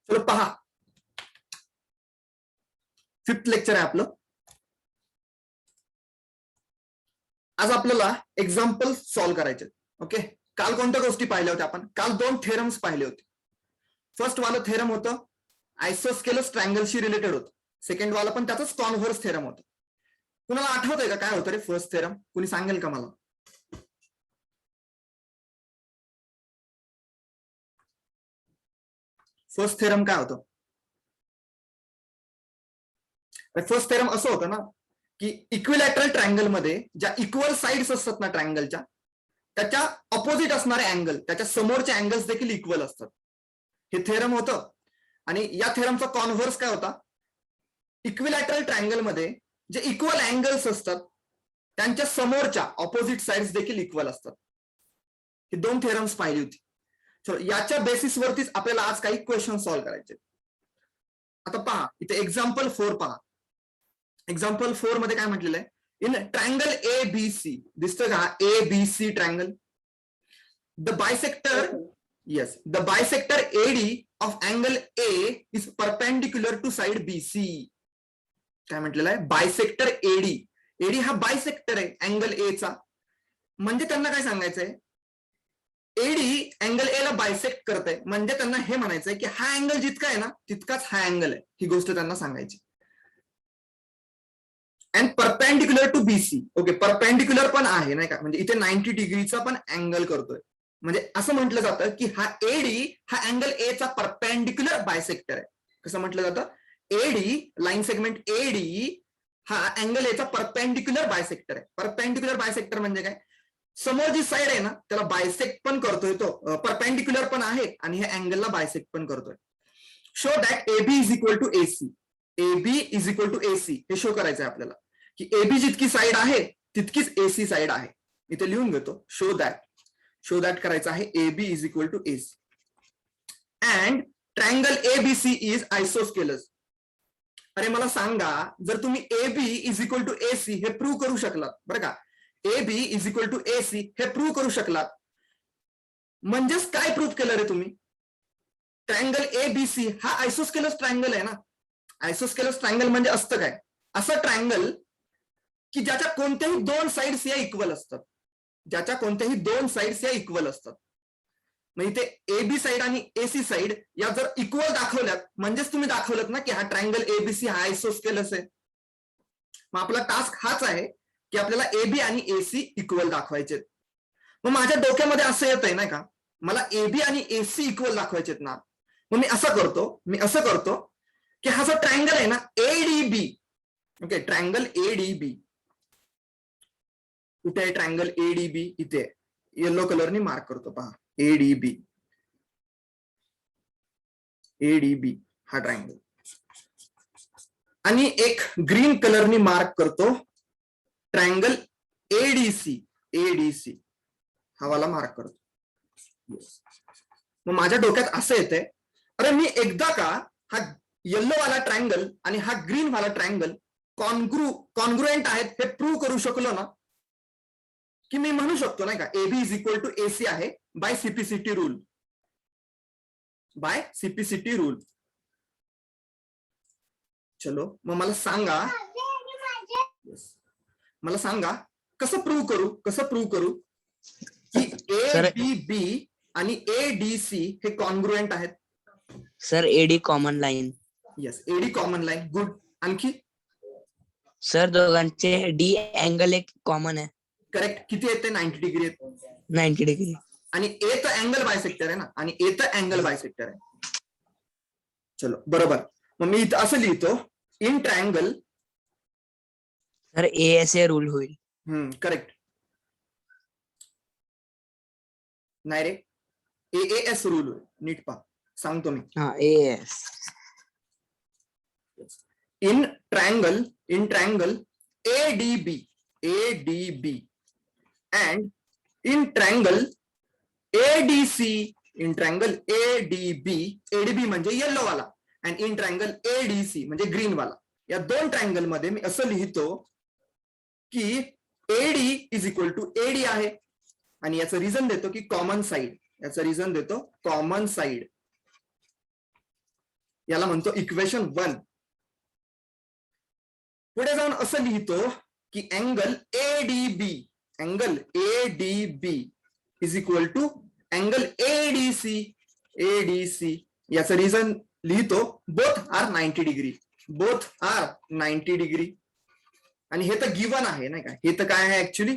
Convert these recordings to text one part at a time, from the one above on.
चलो पहा, 5th lecture आहे आपलं. आज आपल्याला एक्झाम्पल सॉल्व्ह करायचे. ओके, काल कोणत्या गोष्टी पाहिल्या होत्या आपण? काल 2 थेरम्स पाहिले होते. फर्स्ट वाला थेरम होतं आयसोस्केलस ट्रायंगलशी रिलेटेड होतं. सेकंड वाला पण त्याचाच कॉन्व्हर्स थेरम होतं. कुणाला आठवतंय का काय होतं रे फर्स्ट थेरम? कुणी सांगेल का मला? फर्स्ट थेरम काय होतं? फर्स्ट थेरम असं होतं ना की इक्विलॅटरल ट्रायंगल मध्ये ज्या इक्वल साइड्स असतात ना ट्रायंगलच्या, त्याच्या ऑपोजिट असणारे अँगल, त्याच्या समोरचे अँगल्स देखील इक्वल असतात. हे थेरम होतं. आणि या थेरमचा कॉन्व्हर्स काय होता? इक्विलॅटरल ट्रायंगल मध्ये जे इक्वल अँगल्स असतात त्यांच्या समोरच्या ऑपोजिट साइड्स देखील इक्वल असतात. ही 2 थेरम्स पाहिली होती. याच्या बेसिसवरतीच आपल्याला आज काही क्वेश्चन सॉल्व्ह करायचे. आता पहा, इथे एक्झाम्पल 4 पहा. एक्झाम्पल 4 मध्ये काय म्हटलेलं आहे? In triangle A B C, दिसतं का A B C triangle, the bisector, yes, the bisector AD of angle A is perpendicular to side BC. काय म्हटलेलं आहे? Bisector AD. AD हा बायसेक्टर आहे अँगल ए चा. म्हणजे त्यांना काय सांगायचंय? AD अँगल ए ला बायसेक्ट करतंय, म्हणजे त्यांना हे म्हणायचंय की हा अँगल जितका आहे ना तितकाच हा अँगल आहे. ही गोष्ट त्यांना सांगायची. And perpendicular to BC. Okay, perpendicular पण आहे नाही का, म्हणजे इथे 90 डिग्रीचा पण अँगल करतोय. म्हणजे असं म्हटलं जातं की हा एडी हा अँगल ए चा परपेंडिक्युलर बायसेक्टर आहे. कसं म्हटलं जातं? एडी, लाईन सेगमेंट एडी हा अँगल ए चा परपेंडिक्युलर बायसेक्टर आहे. परपेंडिक्युलर बायसेक्टर म्हणजे काय? समोर जी साइड आहे ना त्याला बायसेक्ट पण करतोय तो, परपेंडिक्युलर पण आहे आणि हे अँगलला बायसेक्ट पण करतोय. Show that AB is equal to AC. AB is equal to AC हे शो करायचं आहे आपल्याला की एबी जितकी साइड आहे तितकीच एसी साइड आहे. इथे लिहून घेतो, शो दॅट करायचं आहे AB is equal to AC. And triangle ABC is isosceles. अरे मला सांगा, जर तुम्ही AB is equal to AC हे प्रूव्ह करू शकलात, बरं का, AB is equal to AC हे प्रूव्ह करू शकलात, म्हणजेच काय प्रूव्ह केलं रे तुम्ही? ट्रायंगल एबीसी हा आयसोस्केलस ट्रायंगल आहे ना. आयसोस्केलस ट्रायंगल म्हणजे असतं काय? असं ट्रायंगल की ज्याच्या कोणत्याही 2 साइड्स या इक्वल असतात. ज्याच्या कोणत्याही 2 साइड्स या इक्वल असतात. मग इथे एबी साइड आणि एसी साइड या जर इक्वल दाखवल्यात, म्हणजेच तुम्ही दाखवलं ना की हा ट्रायंगल एबीसी हा आयसोस्केलस आहे. मग आपला टास्क हाच आहे की आपल्याला एबी आणि एसी इक्वल दाखवायचे. मग माझ्या डोक्यामध्ये असं येत आहे नाही का, मला एबी आणि एसी इक्वल दाखवायचेत ना. मग मी असं करतो की हा जो ट्रायंगल आहे ना एडीबी, ओके, ट्रायंगल एडीबी कुठे आहे? ट्रायंगल एडीबी इथे येलो कलरनी मार्क करतो पहा. एडीबी हा ट्रायंगल, आणि एक ग्रीन कलरनी मार्क करतो ट्रायंगल एडीसी हा वाला मार्क करतो. मग माझ्या डोक्यात असं येतंय, अरे मी एकदा का हा येल्लो वाला ट्रायंगल आणि हा ग्रीन वाला ट्रायंगल कॉन्ग्रुएंट आहेत हे प्रूव्ह करू शकलो ना, की मी म्हणू शकतो नाही का AB is equal to AC आहे बाय सीपीसीटी रूल. चलो मग मला सांगा कसं प्रूव्ह करू की एबीबी आणि एडीसी हे कॉन्ग्रुएंट आहेत? Sir AD common line. Yes, AD common line. Good. आणखी? सर दोघांचे डी अँगल एक कॉमन आहे. करेक्ट. किती येते? 90 डिग्री येते. 90 डिग्री. आणि ए तर अँगल बायसेक्टर आहे ना, चलो बरोबर. मग मी इथं असं लिहितो, in triangle, sir ASA rule होईल. करेक्ट. नाही रे, एएस रूल होईल. नीट पहा, सांगतो मी. AS. In triangle ADB and in triangle ADC, ADB म्हणजे येल्लो वाला, and in triangle ADC म्हणजे ग्रीन वाला. या 2 ट्रायंगल मध्ये मी असं लिहितो की AD is equal to AD आहे, आणि याचं रिझन देतो की कॉमन साइड. याला म्हणतो इक्वेशन 1. पुढे जाऊन असं लिहितो की angle ADB is equal to angle ADC. याचं रिझन लिहितो बोथ आर 90 डिग्री. आणि हे तर गिवन आहे नाही का, हे तर काय आहे ऍक्च्युली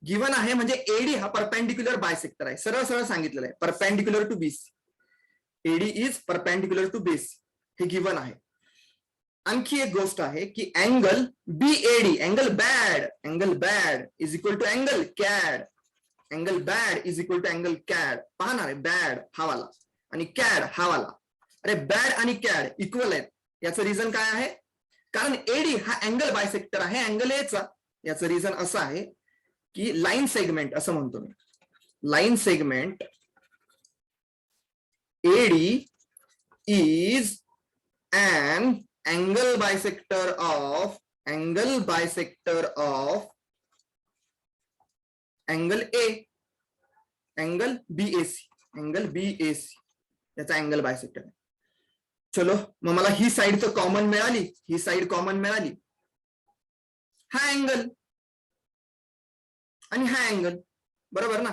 गिवन आहे म्हणजे एडी हा परपेंडिक्युलर बायसेक्टर आहे. सरळ सरळ सांगितलेलं आहे perpendicular to BC. AD is perpendicular to BC, हे गिवन आहे. आणखी एक गोष्ट आहे की angle BAD angle bad is equal to angle cad. पाहणार आहे बॅड हा वाला आणि कॅड हा वाला. अरे बॅड आणि कॅड इक्वल आहेत. याचं रिझन काय आहे? कारण एडी हा अँगल बायसेक्टर आहे अँगल एचा. याचं रिझन असं आहे की लाईन सेगमेंट असं म्हणतो मी. Line segment AD is an angle bisector of angle A, angle BAC. याचा अँगल बायसेक्टर आहे. चलो मग मला ही साइड तर कॉमन मिळाली, हा अँगल आणि हा अँगल बरोबर ना.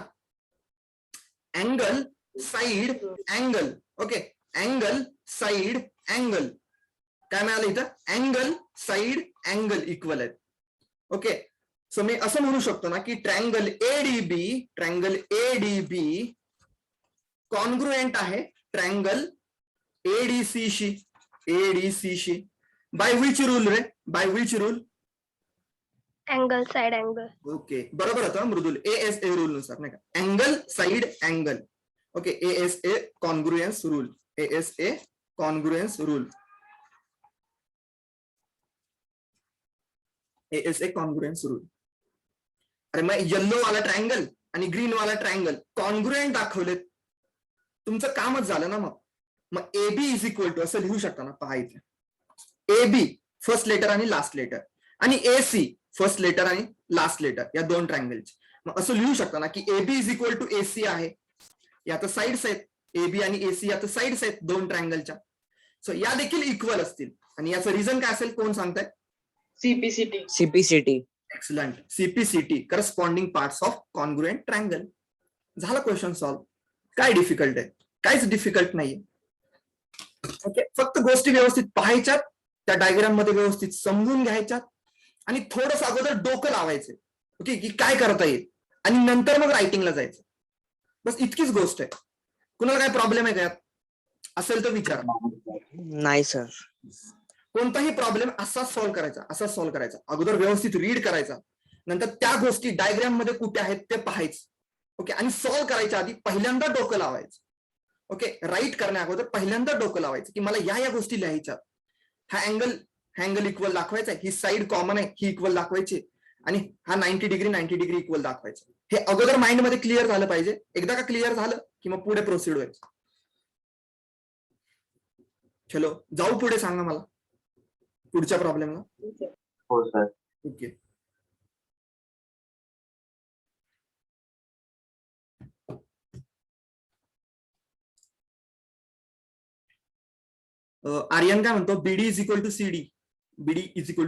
Angle side angle. Okay, angle side angle काय मिळालं इथं? अँगल साइड अँगल इक्वल आहेत. ओके, सो मी असं म्हणू शकतो ना की ट्रँगल एडीबी कॉन्ग्रुएंट आहे ट्रँगल एडीसीशी. बाय विच रूल रे? By which rule? Angle side angle. Okay, बरोबर होतं मृदुल. ASA रूल नुसार नाही का, angle side angle. Okay, ASA congruence rule. ASA congruence rule. अरे मग येल्लो वाला ट्रायंगल आणि ग्रीन वाला ट्रायंगल कॉन्ग्रुएंट दाखवलेत, तुमचं कामच झालं ना. मग AB इज इक्वल टू असं लिहू शकता ना. पहा इथे AB फर्स्ट लेटर आणि लास्ट लेटर आणि AC फर्स्ट लेटर आणि लास्ट लेटर या दोन ट्रायंगलचे. मग असं लिहू शकता ना की AB is equal to AC आहे. या तर साइड्स आहेत AB आणि AC, या तर साइड्स आहेत दोन ट्रायंगलच्या. सो या देखील इक्वल असतील. आणि याचं रिझन काय असेल कोण सांगताय? CPCT. Excellent. CPCT corresponding parts of congruent triangle. झाला क्वेश्चन सॉल्व. काय डिफिकल्ट आहे? काहीच डिफिकल्ट नाहीये. ओके, फक्त गोष्टी व्यवस्थित पाहायच्यात, त्या डायग्राम मध्ये व्यवस्थित समजून घ्यायच्यात आणि थोडस अगोदर डोकं लावायचं. ओके, की काय करता येईल आणि नंतर मग रायटिंगला जायचं. बस इतकीच गोष्ट आहे. कुणाला काय प्रॉब्लेम आहे का? असेल तर विचारा. नाही सर. कोणताही प्रॉब्लेम असाच सॉल्व्ह करायचा. अगोदर व्यवस्थित रीड करायचा, नंतर त्या गोष्टी डायग्राम मध्ये कुठे आहेत ते पाहायचं. ओके, आणि सॉल्व्ह करायच्या आधी पहिल्यांदा डोकं लावायचं. ओके, राईट करण्या अगोदर पहिल्यांदा डोकं लावायचं की मला या गोष्टी लिहायच्या. हा अँगल इक्वल दाखवायचा, ही साइड कॉमन आहे ही इक्वल दाखवायची आणि हा 90 डिग्री इक्वल दाखवायचं. हे अगोदर माइंड मध्ये क्लिअर झालं पाहिजे. एकदा का क्लिअर झालं की मग पुढे प्रोसीड व्हायचं. चलो जाऊ पुढे. सांगा मला पुढच्या प्रॉब्लेमला. हो सर. ओके, आर्यन काय म्हणतो? बीडी इज इक्वल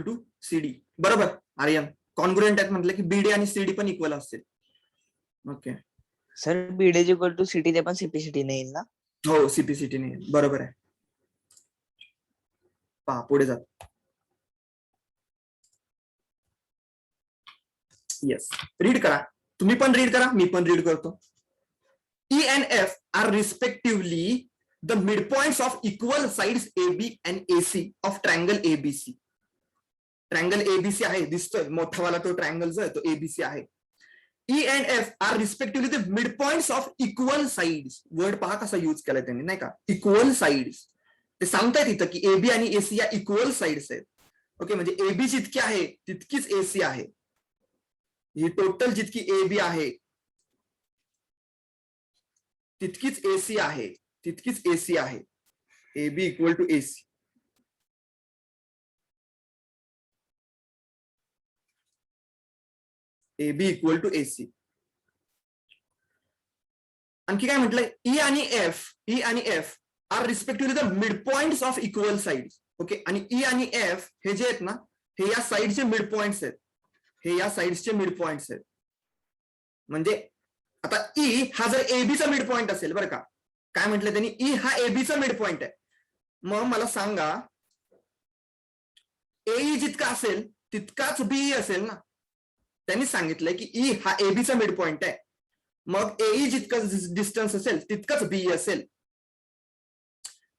टू सीडी. बरोबर आर्यन, कॉन्ग्रुएंट आहेत म्हटलं की बीडी आणि सीडी पण इक्वल असतील. Okay sir BD equal to CT ते पण CPCT नाही येईल ना? हो, CPCT नाही. बरोबर आहे. पहा पुढे जात. येस, रीड करा. तुम्ही पण रीड करा, मी पण रीड करतो. E and F are respectively the midpoints of equal sides AB and AC of triangle ABC. Triangle ABC आहे, दिसतोय मोठावाला तो ट्रायंगल जो आहे तो ABC आहे. E and F are respectively the midpoints of equal sides. Word पहा कसा use केलाय त्यांनी नाही का, इक्वल साइड्स. ते सांगतायत इथं की AB आणि AC या इक्वल साइड्स आहेत. ओके, म्हणजे AB जितकी आहे तितकीच AC आहे. ही टोटल जितकी AB आहे तितकीच AC आहे. AB equal to AC. AB equal to AC. आणखी काय म्हटलंय? E आणि F are respectively the mid points of equal sides. Okay, आणि ई आणि एफ हे जे आहेत ना, हे या साइडचे मिड पॉइंट्स आहेत. हे या साइड्सचे मिड पॉइंट्स आहेत. म्हणजे आता ई हा जर एबीचा मिड पॉइंट असेल, बरं का, काय म्हटलं त्यांनी, ई हा एबीचा मिड पॉइंट आहे. मग मला सांगा एई जितका असेल तितकाच बीई असेल ना. त्यांनी सांगितलंय की ई हा एबीचा मिड पॉइंट आहे, मग एई जितका डिस्टन्स असेल तितकंच बीई असेल.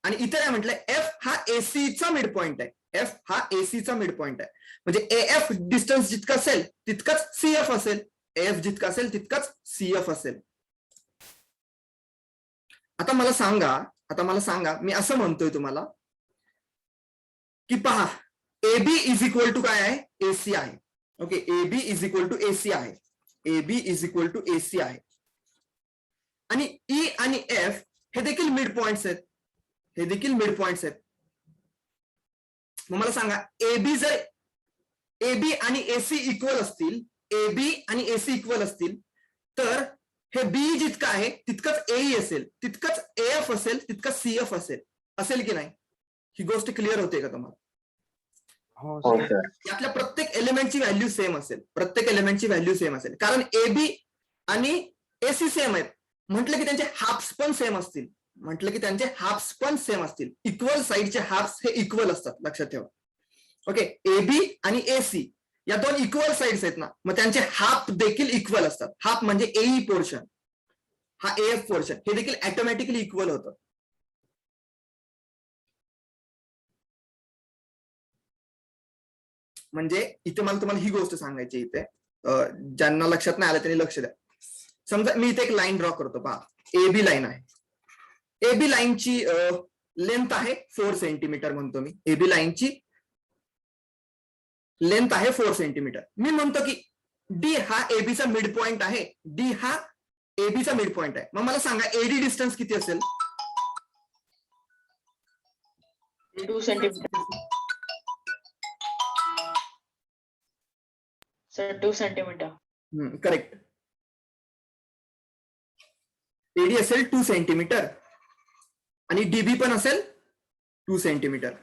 आणि इथे काय म्हटलंय, एफ हा एसीचा मिड पॉइंट आहे. एफ हा एसीचा मिड पॉइंट आहे, म्हणजे एएफ डिस्टन्स जितका असेल तितकंच सीएफ असेल. एफ जितका असेल तितकंच सीएफ असेल. आता मला सांगा मी असं म्हणतोय तुम्हाला की पहा, एबी इज इक्वल टू काय आहे, एसी आहे. Okay, AB is equal to AC आहे. AB is equal to AC आहे. आणि ई आणि एफ हे देखील मिड पॉइंट्स आहेत. हे देखील मिड पॉइंट्स आहेत. मग मला सांगा, एबी आणि एसी इक्वल असतील, एबी आणि एसी इक्वल असतील, तर हे बी जितकं आहे तितकंच एई असेल, तितकंच एएफ असेल, तितकंच सीएफ असेल की नाही. ही गोष्ट क्लिअर होते का तुम्हाला? यातल्या प्रत्येक एलिमेंटची व्हॅल्यू सेम असेल. प्रत्येक एलिमेंटची व्हॅल्यू सेम असेल, कारण एबी आणि एसी सेम आहेत म्हटलं की त्यांचे हाफ्स पण सेम असतील. इक्वल साइडचे हाफ्स हे इक्वल असतात, लक्षात ठेवा. ओके, एबी आणि एसी या दोन इक्वल साइड्स आहेत ना, मग त्यांचे हाफ देखील इक्वल असतात. हाफ म्हणजे एई पोर्शन, हा एएफ पोर्शन, हे देखील ऑटोमॅटिकली इक्वल होतं. म्हणजे इथे मला तुम्हाला ही गोष्ट सांगायची, इथे ज्यांना लक्षात नाही आलं त्यांनी लक्ष द्या. समजा मी इथे एक लाईन ड्रॉ करतो, पहा, एबी लाईन आहे. एबी लाईनची लेंथ आहे 4 सेंटीमीटर म्हणतो मी. एबी लाईनची लेंथ आहे 4 सेंटीमीटर. मी म्हणतो की डी हा एबीचा मिड पॉइंट आहे. डी हा एबीचा मिड पॉइंट आहे. मग मला सांगा एडी डिस्टन्स किती असेल? 2 centimeter. Sir 2 centimeter. Correct. AD असेल 2 सेंटीमीटर आणि डीबी पण असेल 2 सेंटीमीटर.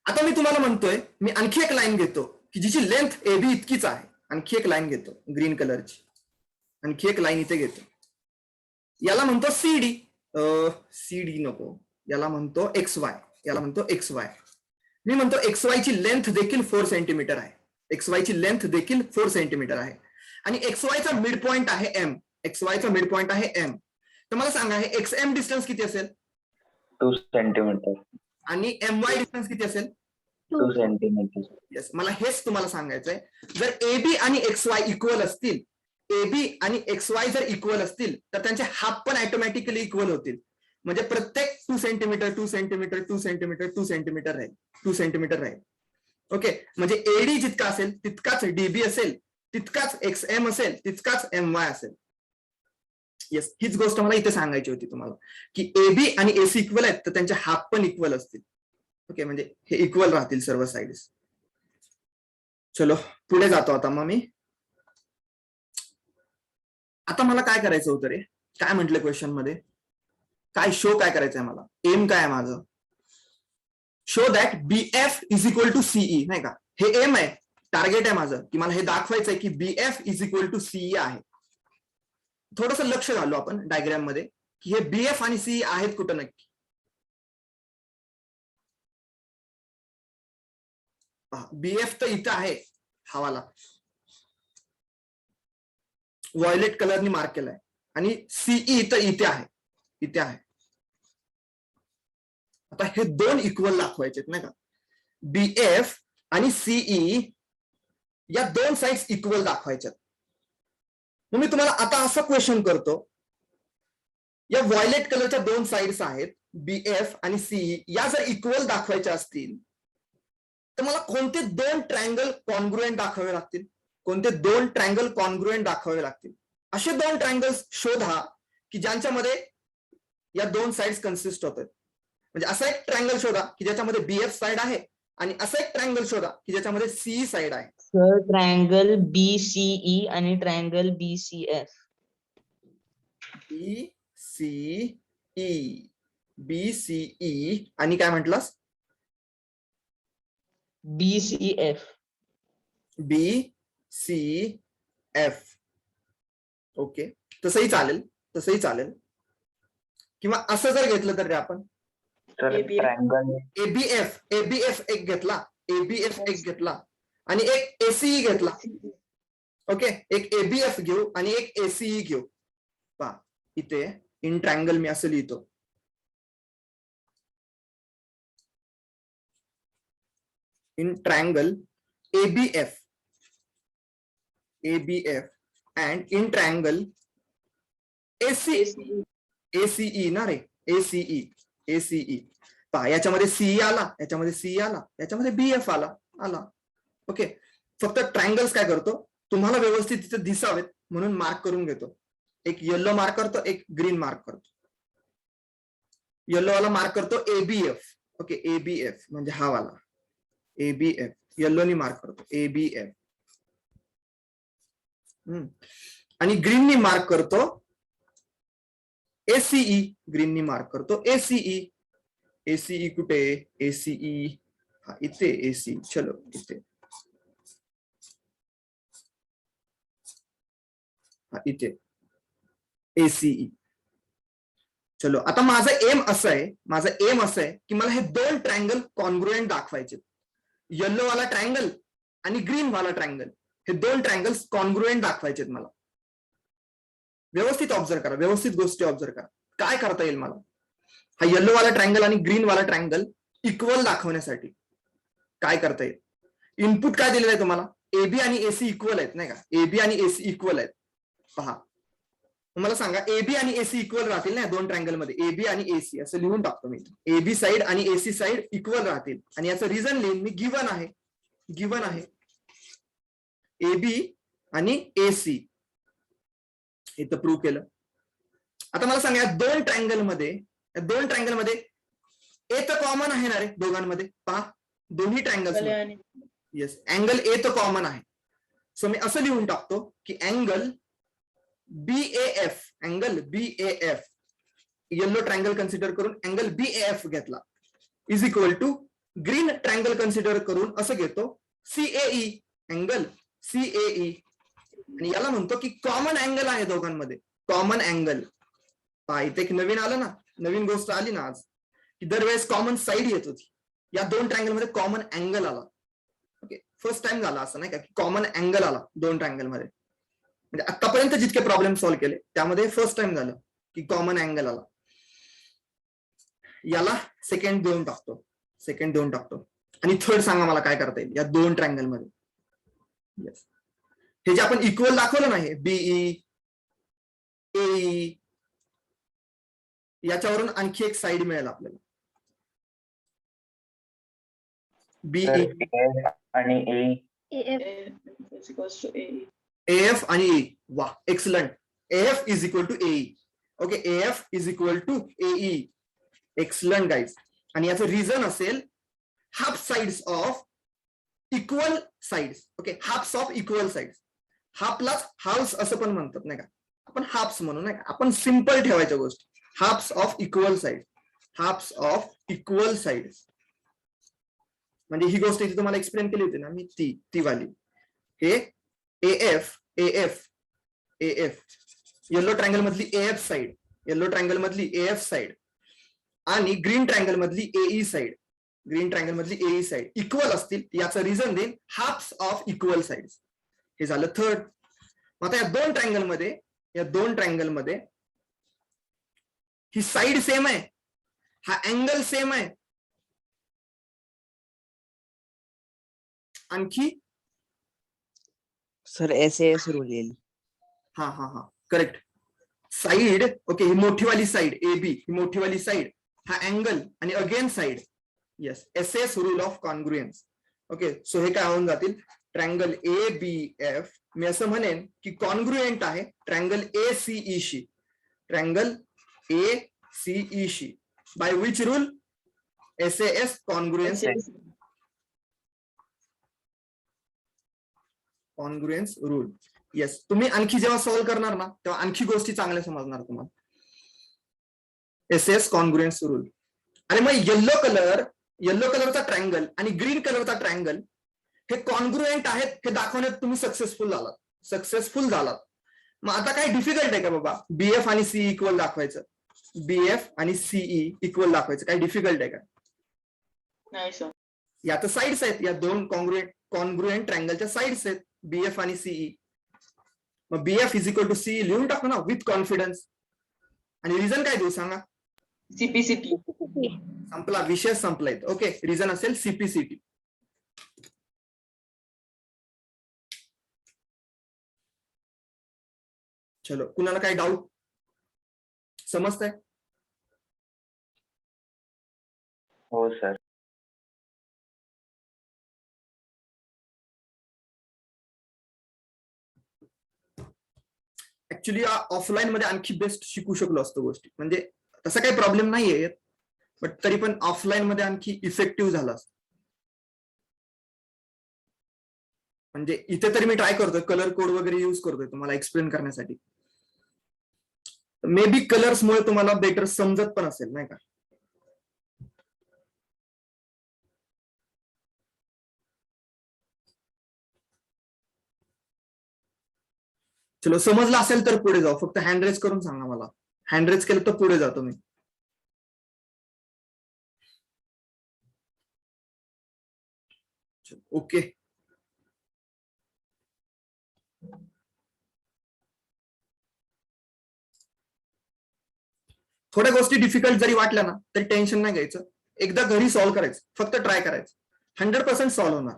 आता मी तुम्हाला म्हणतोय, मी आणखी एक लाईन घेतो की जिची लेंथ एबी इतकीच आहे. आणखी एक लाईन घेतो ग्रीन कलरची, आणखी एक लाईन इथे घेतो. याला म्हणतो सीडी. सीडी नको, याला म्हणतो एक्स वाय. मी म्हणतो एक्स वाय ची लेंथ देखील 4 सेंटीमीटर आहे. आणि एक्स वाय चा मिड पॉइंट आहे एम. तर मला सांगा, हे एक्स एम डिस्टन्स किती असेल? 2 सेंटीमीटर. आणि एम वाय डिस्टन्स किती असेल? 2 सेंटीमीटर. येस, मला हेच तुम्हाला सांगायचंय. जर एबी आणि एक्स वाय इक्वल असतील, तर त्यांचे हाफ पण ऑटोमॅटिकली इक्वल होतील. म्हणजे प्रत्येक 2 सेंटीमीटर राहील. ओके, म्हणजे एडी जितका असेल तितकाच डीबी असेल, तितकाच एक्स एम असेल, तितकाच एम वाय असेल. येस, हीच गोष्ट मला इथे सांगायची होती तुम्हाला, की एबी आणि एसी इक्वल आहेत तर त्यांचे हाफ पण इक्वल असतील. ओके, म्हणजे हे इक्वल राहतील सर्व साइड्स. चलो पुढे जातो आता. मग मी आता मला काय करायचं होतं रे, काय म्हटलं क्वेश्चन मध्ये, काय शो काय करायचंय मला, एम काय आहे माझं, show that BF is equal to CE, नाही का. हे एम आहे, टार्गेट आहे माझं, की मला हे दाखवायचंय की BF is equal to CE आहे. थोडस लक्ष घालू आपण डायग्राम मध्ये की हे बीएफ आणि सीई आहेत कुठं नक्की. बीएफ तर इथं आहे, हवाला व्हायोलेट कलरनी मार्क केलाय, आणि सीई तर इथे आहे. आता हे दोन इक्वल दाखवायचे नाही का. बीएफ आणि सीई या दोन साइड्स इक्वल दाखवायच्यात. मग मी तुम्हाला आता असं क्वेश्चन करतो, या व्हायोलेट कलरच्या दोन साइड्स आहेत बीएफ आणि सीई, या जर इक्वल दाखवायच्या असतील तर मला कोणते दोन ट्रायंगल कॉन्ग्रुएंट दाखवावे लागतील. असे दोन ट्रायंगल्स शोधा की ज्यांच्यामध्ये या दोन साइड्स कन्सिस्ट होतात. म्हणजे असा एक ट्रायंगल शोधा की ज्याच्यामध्ये बीएफ साइड आहे, आणि असा एक ट्रायंगल शोधा की ज्याच्यामध्ये सीई साइड आहे. सर ट्रायंगल बीसीई आणि ट्रायंगल बीसीएफ. बीसीई BCE आणि काय म्हटलंस? BCF. BCF. ओके, तसंही चालेल, तसंही चालेल. किंवा असं जर घेतलं तर आपण सर ABF. ट्रायंगल एबीएफ एक घेतला, एबीएफ एक घेतला आणि एक एसीई घेतला. ओके, एक एबीएफ घेऊ आणि एक एसीई घेऊ. पहा इथे इन ट्रायंगल मी असं लिहितो. In triangle ABF and in triangle ACE ना रे, ACE. पहा याच्यामध्ये सीई आला, याच्यामध्ये सीई आला, याच्यामध्ये बीएफ आला. ओके, फक्त ट्रायंगल्स काय करतो, तुम्हाला व्यवस्थित तिथे दिसावेत म्हणून मार्क करून घेतो. एक येलो मार्क करतो, एक ग्रीन मार्क करतो. येलो वाला मार्क करतो एबीएफ. ओके, एबीएफ म्हणजे हा वाला एबीएफ, येल्लोनी मार्क करतो एबीएफ. आणि ग्रीननी मार्क करतो एसीई, ग्रीननी मार्क करतो एसीई. एसीई कुठे? एसीई हा इथे, एसी चलो इथे, हा इथे एसीई. चलो आता माझं एम असं आहे की मला हे दोन ट्रायंगल कॉन्ग्रुएंट दाखवायचे. येल्लो वाला ट्रायंगल आणि ग्रीन वाला ट्रायंगल, हे दोन ट्रायंगल्स कॉन्ग्रुएंट दाखवायचे मला. व्यवस्थित ऑब्झर्व करा, व्यवस्थित गोष्टी ऑब्झर्व करा. काय करता येईल मला हा येल्लो वाला ट्रायंगल आणि ग्रीन वाला ट्रायंगल इक्वल दाखवण्यासाठी? काय करता येईल? इनपुट काय दिलेलं आहे तुम्हाला? एबी आणि एसी इक्वल आहेत नाही का? एबी आणि एसी इक्वल आहेत. पहा मला सांगा, एबी आणि एसी इक्वल राहतील ना दोन ट्रायंगल मध्ये? एबी आणि एसी असं लिहून टाकतो मी. एबी साइड आणि एसी साइड इक्वल राहतील आणि याचं रिझन लिहिन मी. गिवन आहे एबी आणि एसी, इथं प्रूव्ह केलं. आता मला सांगा, या दोन ट्रायंगल मध्ये ए तर कॉमन आहे ना रे दोघांमध्ये? पहा दोन्ही ट्रायंगल, येस, अँगल ए तर कॉमन आहे. सो मी असं लिहून टाकतो की angle BAF, yellow triangle consider करून अँगल बीएएफ घेतला, is equal to green triangle consider करून असं घेतो सीएई, अँगल सीएई. आणि याला म्हणतो की कॉमन अँगल आहे दोघांमध्ये, कॉमन अँगल. पहा इथे एक नवीन आलं ना, नवीन गोष्ट आली ना आज, की दरवेळेस कॉमन साईड येत होती. या दोन ट्रायंगल मध्ये कॉमन अँगल आला. ओके, फर्स्ट टाइम झाला असं नाही का की कॉमन अँगल आला दोन ट्रायंगल मध्ये. म्हणजे आतापर्यंत जितके प्रॉब्लेम सॉल्व्ह केले त्यामध्ये फर्स्ट टाइम झालं की कॉमन अँगल आला. याला सेकंड देऊन टाकतो आणि थर्ड सांगा मला काय करता येईल या दोन ट्रायंगल मध्ये. येस, हे जे आपण इक्वल दाखवलं नाही, बीई एई, याच्यावरून आणखी एक साइड मिळेल आपल्याला. बीई आणि एएफ आणि ए. वा, excellent. AF is equal to AE. Okay, AF is equal to AE. Excellent guys. आणि याचं रिझन असेल half sides of equal sides. Okay, halves of equal sides. हाफलाच हाफ्स असं पण म्हणतात नाही का? आपण हाफ्स म्हणू नाही का? आपण सिंपल ठेवायच्या गोष्टी. Halves of equal sides. म्हणजे ही गोष्ट इथे तुम्हाला एक्सप्लेन केली होती ना मी, ती वाली. हे एएफ येलो ट्रायंगल मधली एएफ साइड, आणि ग्रीन ट्रायंगल मधली एई साइड, इक्वल असतील. याचं रिझन देईल हाफ्स ऑफ इक्वल साइड्स. हे झालं थर्ड. आता या दोन ट्रायंगल मध्ये ही साइड सेम आहे, हा अँगल सेम आहे. आणखी सर एसएस रूल येईल. हा करेक्ट. साइड, ओके, ही मोठीवाली साइड एबी, ही मोठीवाली साइड, हा अँगल आणि again side. Yes, SS rule of congruence. Okay, so हे काय होऊन जातील? ट्रायंगल ए बी एफ मी असं म्हणेन की कॉन्ग्रुएंट आहे ट्रायंगल एसीई शी. By which rule? SS congruence rule. Yes, तुम्ही आणखी जेव्हा सॉल्व्ह करणार ना तेव्हा आणखी गोष्टी चांगल्या समजणार तुम्हाला. SS congruence rule. आणि मग येलो कलरचा ट्रायंगल आणि ग्रीन कलरचा ट्रायंगल हे कॉन्ग्रुएंट आहेत हे दाखवण्यात तुम्ही सक्सेसफुल झालात. मग आता काय डिफिकल्ट आहे का बाबा BF आणि CE इक्वल दाखवायचं? BF आणि CE इक्वल दाखवायचं काय डिफिकल्ट आहे का? नाही सर. या तर साइड्स आहेत, या दोन कॉन्ग्रुएंट ट्रायंगलच्या साइड्स आहेत BF आणि CE. मग BF is equal to CE लिहून टाकू ना विथ कॉन्फिडन्स. आणि रिझन काय देऊ सांगा? CPCT. संपला विषय, संपलाय. ओके, रिझन असेल CPCT. चलो, कुणाला काही डाऊट समजतंय? हो सर. ऍक्च्युली ऑफलाईन मध्ये आणखी बेस्ट शिकू शकलो असतो गोष्टी, म्हणजे तसा काही प्रॉब्लेम नाहीये, बट तरी पण ऑफलाईन मध्ये आणखी इफेक्टिव्ह झाला असतो. म्हणजे इथे तरी मी ट्राय करतोय, कलर कोड वगैरे युज करतोय तुम्हाला एक्सप्लेन करण्यासाठी. मे बी कलर्समुळे तुम्हाला बेटर समजत पण असेल नाही का? चलो, समजलं असेल तर पुढे जाऊ. फक्त हँड रेज करून सांगा मला. हँड रेज केलं तर पुढे जातो मी. ओके, थोड्या गोष्टी डिफिकल्ट जरी वाटल्या ना तरी टेन्शन नाही घ्यायचं. एकदा घरी सॉल्व्ह करायचं, फक्त ट्राय करायचं, 100% सॉल्व्ह होणार.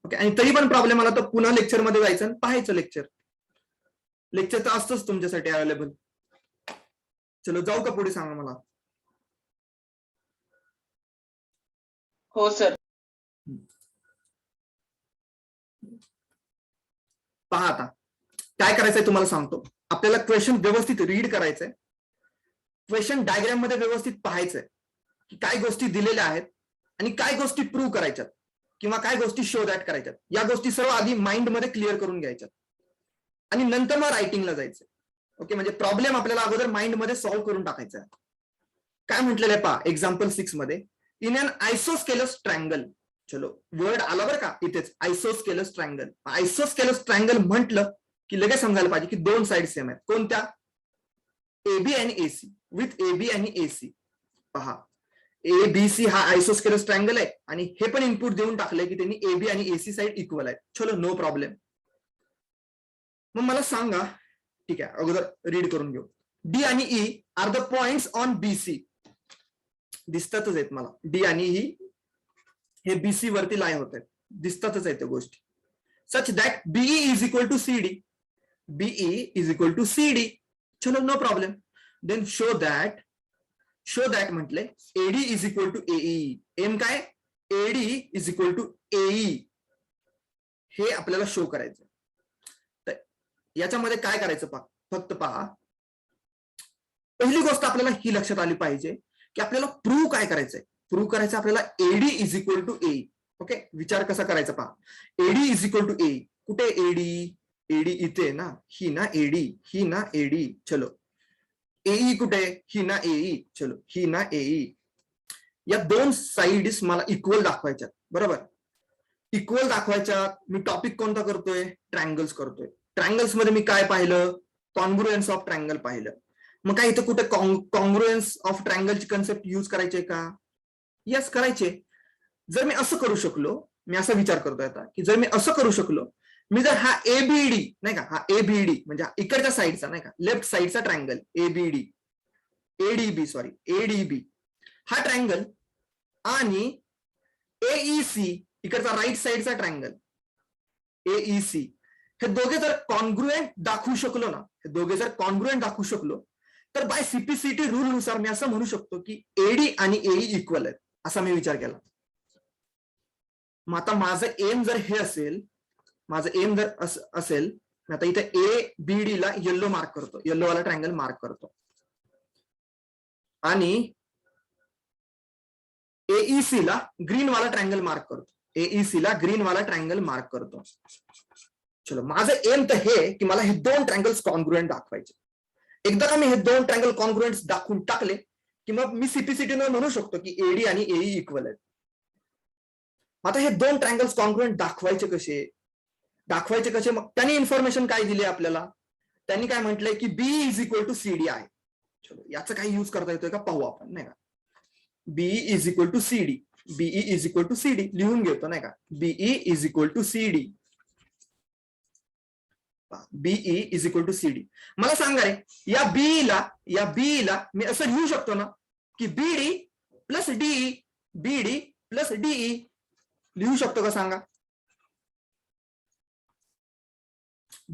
ओके, आणि तरी पण प्रॉब्लेम आला तर पुन्हा लेक्चर मध्ये जायचं आणि पाहायचं लेक्चर तर असतंच तुमच्यासाठी अवेलेबल. चलो, जाऊ का पुढे? सांगा मला. हो सर. पहा आता काय करायचंय तुम्हाला सांगतो. आपल्याला क्वेश्चन व्यवस्थित रीड करायचंय, क्वेश्चन डायग्राम मध्ये व्यवस्थित पाहायचंय की काय गोष्टी दिलेल्या आहेत आणि काय गोष्टी प्रूव्ह करायच्यात किंवा काय गोष्टी शो दॅट करायच्यात. या गोष्टी सर्व आधी माइंड मध्ये क्लिअर करून घ्यायच्यात आणि नंतर मग रायटिंगला जायचंय. ओके, म्हणजे प्रॉब्लेम आपल्याला अगोदर माइंड मध्ये सॉल्व्ह करून टाकायचा आहे. काय म्हटलेलं आहे पहा एक्झाम्पल 6 मध्ये, इन अन आयसोस्केलस ट्रायंगल. चलो, वर्ड आला बरं का इथेच, आयसोस्केलस ट्रायंगल. आयसोस्केलस ट्रायंगल म्हटलं की लगेच समजायला पाहिजे की दोन साइड सेम आहेत. कोणत्या? AB आणि AC, विथ AB आणि AC. पहा, ABC हा आयसोस्केलस ट्रायंगल आहे आणि हे पण इनपुट देऊन टाकलंय की त्यांनी AB आणि AC साइड इक्वल आहेत. चलो, नो प्रॉब्लेम. मग मला सांगा, ठीक आहे, अगोदर रीड करून घेऊ. D आणि E are the points on BC. दिसतातच आहेत मला, D आणि E हे BC वरती लाय होत आहेत, दिसतातच आहेत त्या गोष्टी. Such that BE is equal to CD. BE is equal to CD. चलो, no problem. Then show that म्हटले AD is equal to AE. Aim काय? AD is equal to AE. हे आपल्याला शो करायचं. तर याच्यामध्ये काय करायचं पहा, फक्त पहा, पहिली गोष्ट आपल्याला ही लक्षात आली पाहिजे की आपल्याला प्रूव्ह काय करायचंय. प्रूव्ह करायचं आपल्याला AD is equal to AE. Okay, विचार कसा करायचा पहा. AD is equal to AE. कुठे AD इथे ना, ही ना AD, ही ना AD. चलो, AE कुठे? ही ना AE. चलो, ही ना AE. या दोन साइड्स मला इक्वल दाखवायच्यात, बरोबर? इक्वल दाखवायच्यात. मी टॉपिक कोणता करतोय? ट्रायंगल्स करतोय. ट्रायंगल्स मध्ये मी काय पाहिलं? कॉन्ग्रुएन्स ऑफ ट्रायंगल पाहिलं. मग काय इथे कुठे कॉन्ग्रुएन्स ऑफ ट्रायंगलची कन्सेप्ट युज करायचे का? यस, करायचे. जर मी असं करू शकलो, मी असा विचार करतोय आता की जर मी असं करू शकलो, मी जर हा ABD नाही का, हा ABD म्हणजे इकडच्या साईडचा नाही का, लेफ्ट साईडचा ट्रायंगल ADB हा ट्रायंगल आणि AEC इकडचा राईट साईडचा ट्रायंगल AEC, हे दोघे जर कॉन्ग्रुएंट दाखवू शकलो, तर बाय CPCT रूल नुसार मी असं म्हणू शकतो की AD आणि AE इक्वल आहेत, असा मी विचार केला. मग आता माझं एम जर हे असेल, आता इथे ABD ला येल्लो मार्क करतो, येल्लो वाला ट्रायंगल मार्क करतो आणि AEC ला ग्रीन वाला ट्रायंगल मार्क करतो. चलो, माझं एम तर हे की मला हे दोन ट्रायंगल्स कॉन्ग्रुएंट दाखवायचे. एकदा का मी हे दोन ट्रायंगल कॉन्ग्रुएंट दाखवून टाकले किंवा मी सीपीसीटी न म्हणू शकतो की एडी आणि एई इक्वल आहेत. आता हे दोन ट्रायंगल्स कॉन्ग्रुएंट दाखवायचे कसे मग त्यांनी इन्फॉर्मेशन काय दिली आपल्याला. त्यांनी काय म्हटलंय की बी इज इक्वल टू सीडी आहे. चलो याचा काही युज करता येतोय का पाहू आपण, नाही का. BE is equal to CD, BE is equal to CD लिहून घेतो, नाही का. BE is equal to CD, BE is equal to CD. मला सांगा रे, या बीईला मी असं लिहू शकतो ना की बीडी प्लस डीई, बीडी प्लस डीई लिहू शकतो का सांगा.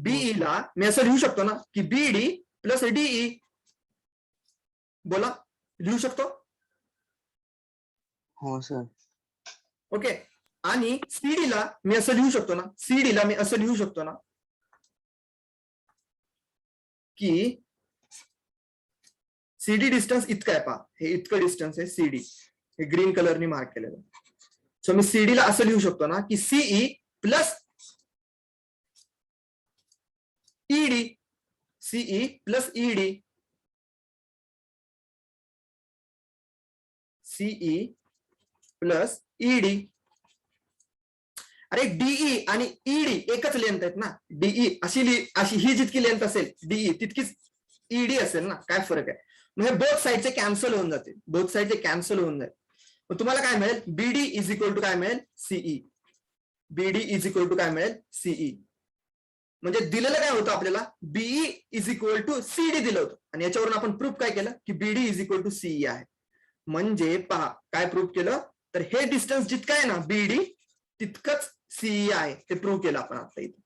बीईला मी असं लिहू शकतो ना की बीडी प्लस डीई, बोला लिहू शकतो. हो सर. ओके. आणि सीडीला मी असं लिहू शकतो ना, की सीडी डिस्टन्स इतकं आहे पहा, हे इतकं डिस्टन्स आहे सीडी, हे ग्रीन कलरनी मार्क केलेलं. सो मी सीडीला असं लिहू शकतो ना की CE plus ED, CE plus ED, CE plus ED. अरे डीई आणि ईडी एकच लेंथ आहेत ना. डीई अशी ही जितकी लेंथ असेल डीई तितकीच ईडी असेल ना. काय फरक आहे. मग हे बोथ साईडचे कॅन्सल होऊन जातील, मग तुम्हाला काय मिळेल, बीडी इज इक्वल टू काय मिळेल, CE. BD is equal to काय मिळेल, सीई. म्हणजे दिलेलं काय होतं आपल्याला, BE is equal to CD दिलं होतं आणि याच्यावरून आपण प्रूफ काय केलं की BD is equal to CE आहे. म्हणजे पहा काय प्रूफ केलं, तर हे डिस्टन्स जितकं आहे ना बीडी तितकंच सीई आहे, ते प्रूव्ह केलं आपण आता इथे.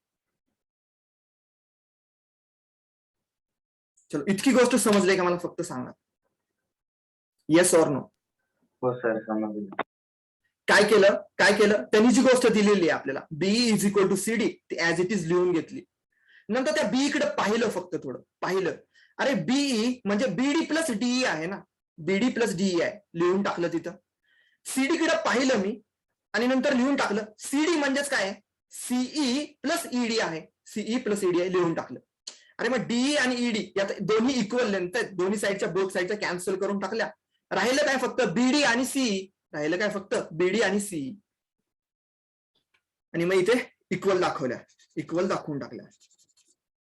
चलो इतकी गोष्ट समजली का मला फक्त सांगा, येस ऑर नो. हो सर समजलं. काय केलं त्यांनी जी गोष्ट दिलेली आहे आपल्याला BE is equal to CD ती ऍज इट इज लिहून घेतली. नंतर त्या बीई कडे पाहिलं. अरे बीई म्हणजे बीडी प्लस डीई आहे ना, बीडी प्लस डीई आहे, लिहून टाकलं तिथं. सीडी कडे पाहिलं मी आणि नंतर लिहून टाकलं सीडी म्हणजेच काय, सीई प्लस ईडी आहे, सीई प्लस ईडी आहे, लिहून टाकलं. अरे मग डीई आणि ईडी यात दोन्ही इक्वल लेंथ आहेत, दोन्ही साईडच्या बोथ साईडच्या कॅन्सल करून टाकल्या. राहिलं काय फक्त बीडी आणि सीई, आणि मग इथे इक्वल दाखवून टाकल्या.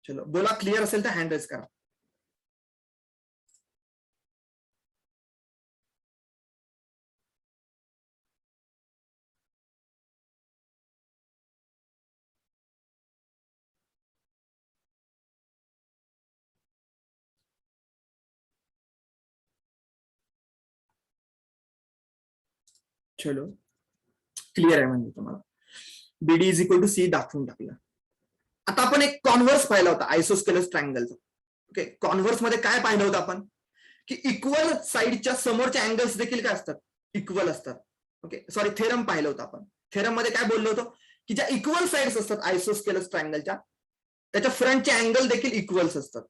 चलो बोला, क्लिअर असेल तर हँड रेज करा. चलो क्लिअर आहे म्हणजे तुम्हाला. बीडी इज इक्वल टू सी दाखवून टाकलं. आता आपण एक कॉन्व्हर्स पाहिला होता आयसोस्केलस ट्रायंगलचा. ओके, कॉन्व्हर्स मध्ये काय पाहिलं होतं आपण की इक्वल साईडच्या समोरच्या अँगल्स देखील काय असतात, इक्वल असतात. ओके सॉरी, थेरम पाहिलं होतं आपण. थेरम मध्ये काय बोललो होतो की ज्या इक्वल साइड्स असतात आयसोस्केलस ट्रायंगलच्या त्याच्या फ्रंटचे अँगल देखील इक्वल्स असतात.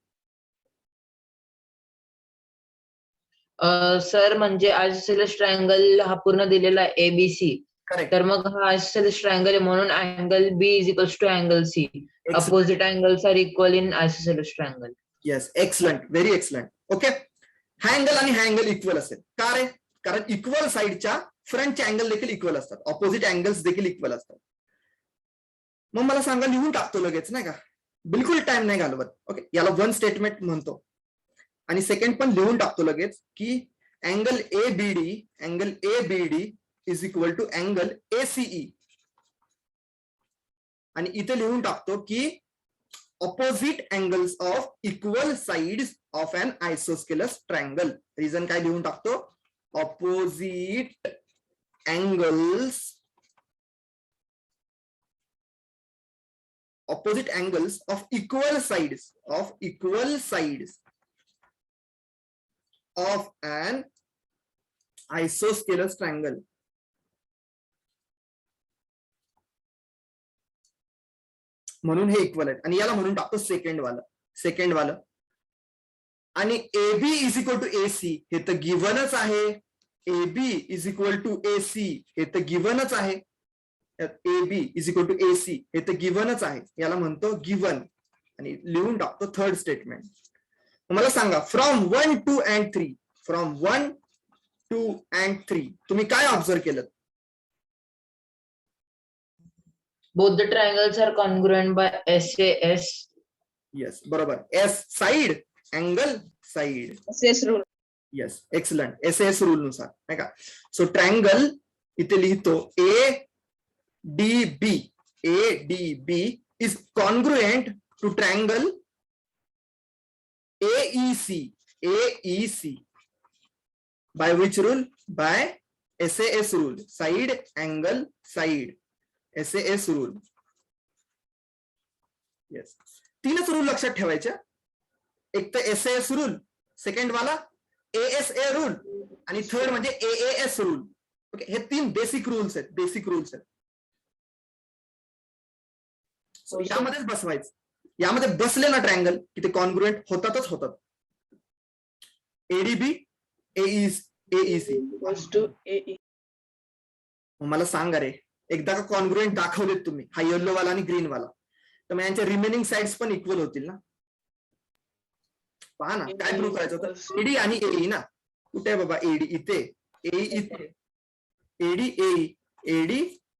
सर म्हणजे आयसोसेलेस ट्रायंगल हा पूर्ण दिलेला आहे एबीसी. करेक्ट. तर मग हा आयसोसेलेस ट्रायंगल आहे म्हणून angle B is equals to angle C. Opposite angles are equal in isosceles triangle. Yes, excellent, very excellent. Okay, हा अँगल आणि हा अँगल इक्वल असेल का रे, कारण इक्वल साईडच्या फ्रंटचे अँगल देखील इक्वल असतात, ऑपोजिट अँगल्स देखील इक्वल असतात. मग मला सांगा, लिहून टाकतो लगेच नाही का, बिलकुल टाइम नाही घालवत. ओके, याला वन स्टेटमेंट म्हणतो. आणि सेकंड पण लिहून टाकतो लगेच की angle A B D is equal to angle ACE. आणि इथे लिहून टाकतो की opposite angles of equal sides of an isosceles triangle. Reason काय लिहून टाकतो, opposite angles of equal sides of an isosceles triangle. म्हणून हे इक्वल आहे आणि याला म्हणून टाकतो सेकंड वाला. आणि AB is equal to AC हे तर गिव्हनच आहे. AB is equal to AC हे तर गिव्हनच आहे. AB is equal to AC हे तर गिव्हनच आहे, याला म्हणतो गिव्हन. आणि लिहून टाकतो थर्ड स्टेटमेंट. मला सांगा, फ्रॉम 1, 2 and 3 2 and 3 तुम्ही काय ऑब्झर्व केलं? Both the triangles are congruent by SAS. Yes बरोबर. S side angle side. SS rule. Yes excellent. S rule नुसार नाही का. सो ट्रायंगल इथे लिहितो ADB is congruent to triangle AEC by which rule? By SAS rule. Side angle side. SAS rule. Yes. 3च rule लक्षात ठेवायच्या. एक तर SAS रूल, सेकंड वाला ASA रूल आणि थर्ड म्हणजे AAS रूल. ओके, हे 3 बेसिक रूल्स आहेत. So यामध्येच बसवायचं. यामध्ये बसले ना ट्रायंगल की ते कॉन्ग्रुएंट होतात. ADB AEC. मला सांगा रे, एकदा का कॉन्ग्रुएंट दाखवलेत तुम्ही, हा येल्लो वाला आणि ग्रीन वाला, तर मग यांच्या रिमेनिंग साइड्स पण इक्वल होतील ना. पहा ना काय प्रूव्ह करायचं होतं. एडी आणि AE ना. कुठे आहे बाबा एडी? इथे. AE इथे. AD